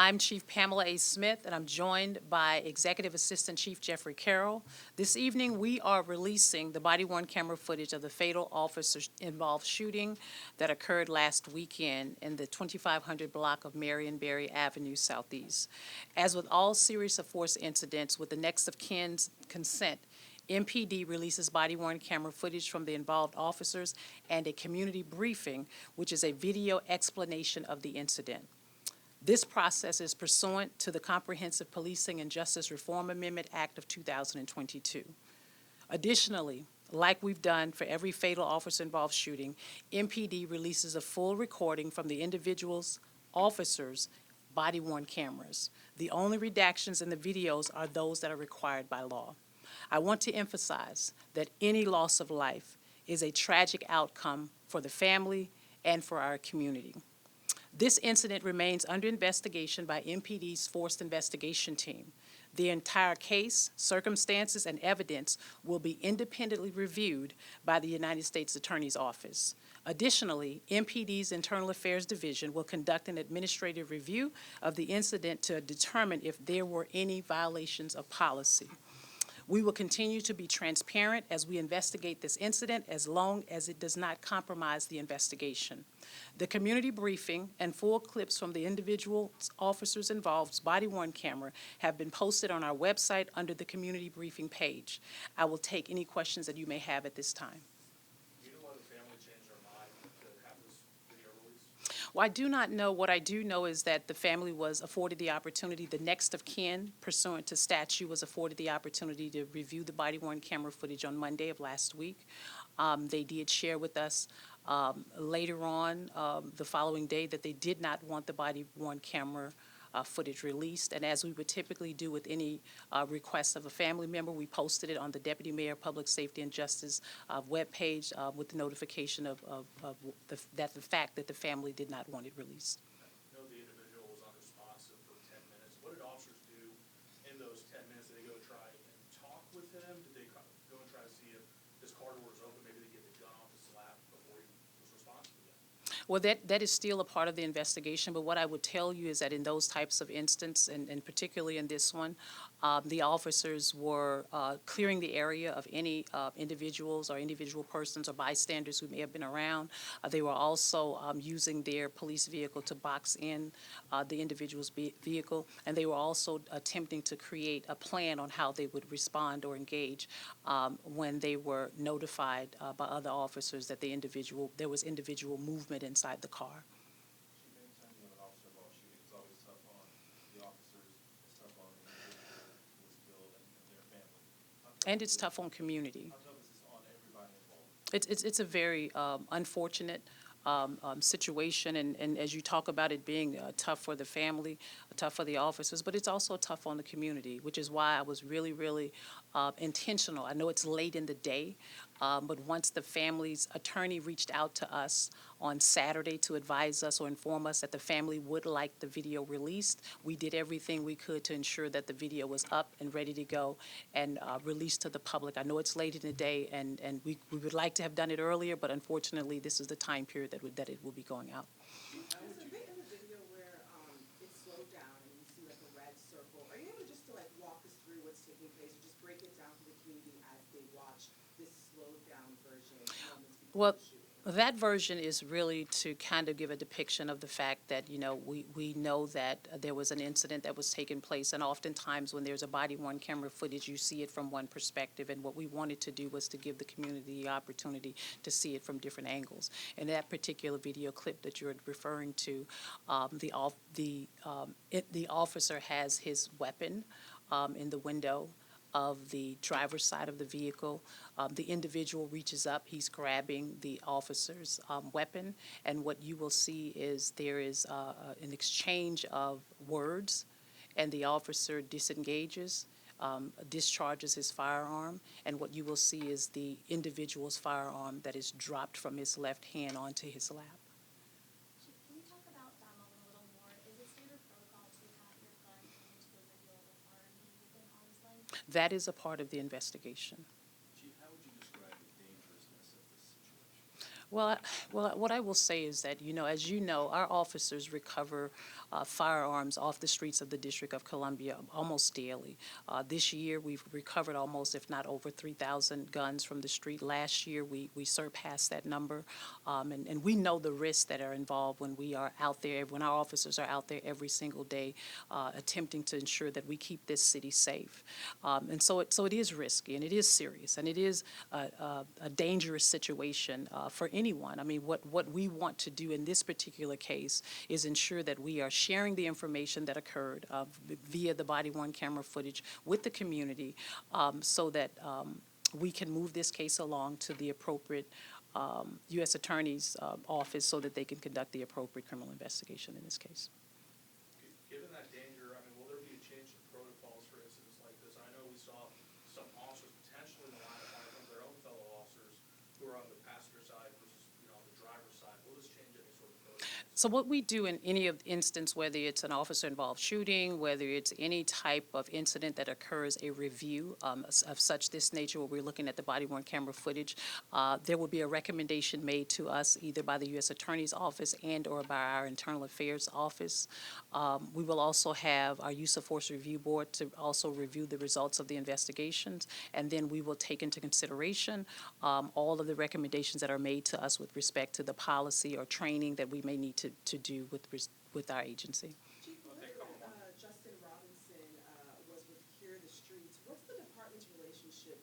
I'm Chief Pamela A. Smith, and I'm joined by Executive Assistant Chief Jeffrey Carroll. This evening, we are releasing the body-worn camera footage of the fatal officer-involved shooting that occurred last weekend in the 2500 block of Marion Barry Avenue Southeast. As with all series of force incidents, with the next of kin's consent, MPD releases body-worn camera footage from the involved officers and a community briefing, which is a video explanation of the incident. This process is pursuant to the Comprehensive Policing and Justice Reform Amendment Act of 2022. Additionally, like we've done for every fatal officer-involved shooting, MPD releases a full recording from the individual's officers' body-worn cameras. The only redactions in the videos are those that are required by law. I want to emphasize that any loss of life is a tragic outcome for the family and for our community. This incident remains under investigation by MPD's Forced Investigation Team. The entire case, circumstances, and evidence will be independently reviewed by the United States Attorney's Office. Additionally, MPD's Internal Affairs Division will conduct an administrative review of the incident to determine if there were any violations of policy. We will continue to be transparent as we investigate this incident as long as it does not compromise the investigation. The community briefing and full clips from the individual officers involved's body-worn camera have been posted on our website under the community briefing page. I will take any questions that you may have at this time. Do you know why the family changed their mind to have this video released? Well, I do not know. What I do know is that the family was afforded the opportunity, the next of kin, pursuant to statute, was afforded the opportunity to review the body-worn camera footage on Monday of last week. They did share with us later on the following day that they did not want the body-worn camera footage released. And as we would typically do with any request of a family member, we posted it on the Deputy Mayor of Public Safety and Justice webpage with the notification of the fact that the family did not want it released. I know the individual was unresponsive for 10 minutes. What did officers do in those 10 minutes? Did they go try and talk with him? Did they go and try to see if his car door was open? Maybe they get the gun off his lap before he was responsive again? Well, that is still a part of the investigation, but what I would tell you is that in those types of instances, and particularly in this one, the officers were clearing the area of any individuals or individual persons or bystanders who may have been around. They were also using their police vehicle to box in the individual's vehicle, and they were also attempting to create a plan on how they would respond or engage when they were notified by other officers that there was individual movement inside the car. Anytime you have an officer-involved shooting, it's always tough on the officers, it's tough on the individual who was killed and their family. And it's tough on community. How tough is this on everybody involved? It's a very unfortunate situation, and as you talk about it being tough for the family, tough for the officers, but it's also tough on the community, which is why I was really, really intentional. I know it's late in the day, but once the family's attorney reached out to us on Saturday to advise us or inform us that the family would like the video released, we did everything we could to ensure that the video was up and ready to go and released to the public. I know it's late in the day, and we would like to have done it earlier, but unfortunately, this is the time period that it will be going out. There's a bit in the video where it slowed down and you see like a red circle. Are you able just to like walk us through what's taking place or just break it down for the community as they watch this slowed down version moments before Well, the shooting? that version is really to kind of give a depiction of the fact that, you know, we know that there was an incident that was taking place, and oftentimes when there's a body-worn camera footage, you see it from one perspective, and what we wanted to do was to give the community the opportunity to see it from different angles. In that particular video clip that you're referring to, the officer has his weapon in the window of the driver's side of the vehicle. The individual reaches up, he's grabbing the officer's weapon, and what you will see is there is an exchange of words, and the officer disengages, discharges his firearm, and what you will see is the individual's firearm that is dropped from his left hand onto his lap. Chief, can you talk about that moment a little more? Is it standard protocol to have your gun into the window of the car and be within arm's length? That is a part of the investigation. Chief, how would you describe the dangerousness of this situation? What I will say is that, as you know, our officers recover firearms off the streets of the District of Columbia almost daily. This year, we've recovered almost, if not over 3,000 guns from the street. Last year, we surpassed that number. And we know the risks that are involved when we are out there, when our officers are out there every single day attempting to ensure that we keep this city safe. And so it is risky, and it is serious, and it is a dangerous situation for anyone. I mean, what we want to do in this particular case is ensure that we are sharing the information that occurred via the body-worn camera footage with the community so that we can move this case along to the appropriate U.S. Attorney's office so that they can conduct the appropriate criminal investigation in this case. Given that danger, I mean, will there be a change in protocols for incidents like this? I know we saw some officers potentially in the line of fire from their own fellow officers who are on the passenger side versus, on the driver's side. Will this change any sort of protocol? So what we do in any of instance, whether it's an officer-involved shooting, whether it's any type of incident that occurs, a review of such this nature where we're looking at the body-worn camera footage, there will be a recommendation made to us either by the U.S. Attorney's Office and or by our Internal Affairs Office. We will also have our Use of Force Review Board to also review the results of the investigations, and then we will take into consideration all of the recommendations that are made to us with respect to the policy or training that we may need to do with our agency. Chief, we heard that Justin Robinson was with Cure the Streets. What's the department's relationship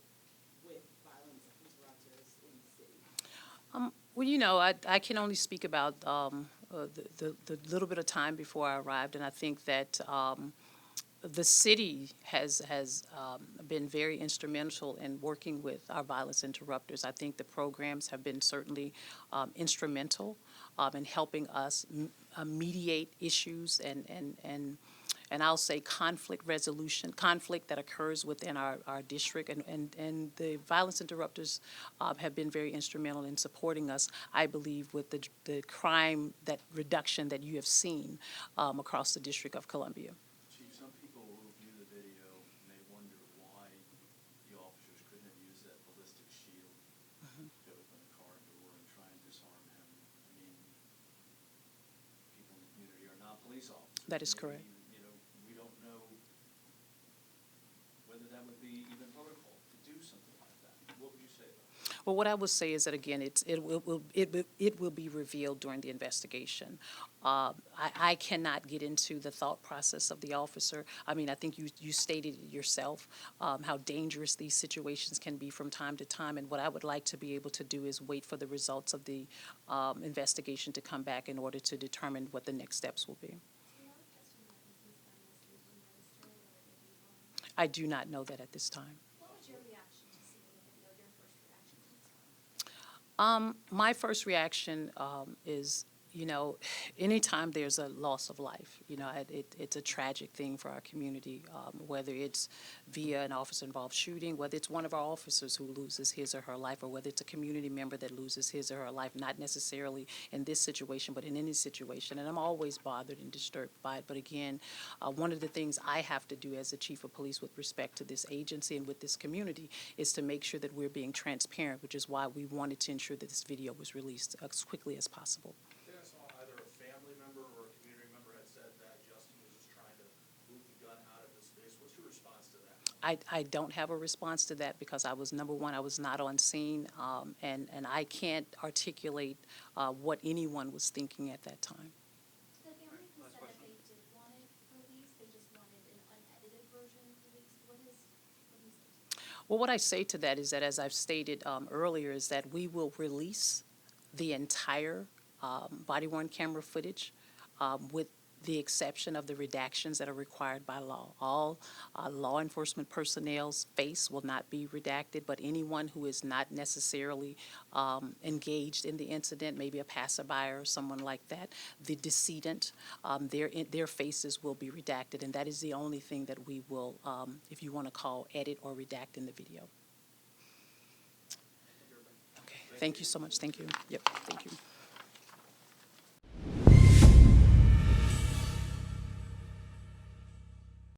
with violence interrupters in the city? Well, I can only speak about the little bit of time before I arrived, and I think that the city has been very instrumental in working with our violence interrupters. I think the programs have been certainly instrumental in helping us mediate issues and I'll say conflict resolution, conflict that occurs within our district. And the violence interrupters have been very instrumental in supporting us, I believe, with the crime reduction that you have seen across the District of Columbia. Chief, some people will view the video and they wonder why the officers couldn't have used that ballistic shield to open the car door and try and disarm him. I mean, people in the community are not police officers. That is Maybe, correct. We don't know whether that would be even protocol to do something like that. What would you say about that? Well, what I would say is that, again, it will be revealed during the investigation. I cannot get into the thought process of the officer. I mean, I think you stated it yourself, how dangerous these situations can be from time to time. And what I would like to be able to do is wait for the results of the investigation to come back in order to determine what the next steps will be. I do not know that at this time. What was your reaction to seeing the video, your first reaction to this? My first reaction is, anytime there's a loss of life, it's a tragic thing for our community, whether it's via an officer-involved shooting, whether it's one of our officers who loses his or her life, or whether it's a community member that loses his or her life, not necessarily in this situation, but in any situation. And I'm always bothered and disturbed by it. But again, one of the things I have to do as the chief of police with respect to this agency and with this community is to make sure that we're being transparent, which is why we wanted to ensure that this video was released as quickly as possible. I saw either a family member or a community member had said that Justin was just trying to move the gun out of his face. What's your response to that? I don't have a response to that because I was, number one, I was not on scene, and I can't articulate what anyone was thinking at that time. The family who said that they did want it released, they just wanted an unedited version released. What do you say? Well, what I say to that is that, as I've stated earlier, is that we will release the entire body-worn camera footage with the exception of the redactions that are required by law. All law enforcement personnel's face will not be redacted, but anyone who is not necessarily engaged in the incident, maybe a passerby or someone like that, the decedent, their faces will be redacted, and that is the only thing that we will, if you want to call, edit or redact in the video. Okay, thank you so much. Thank you. Yep, thank you.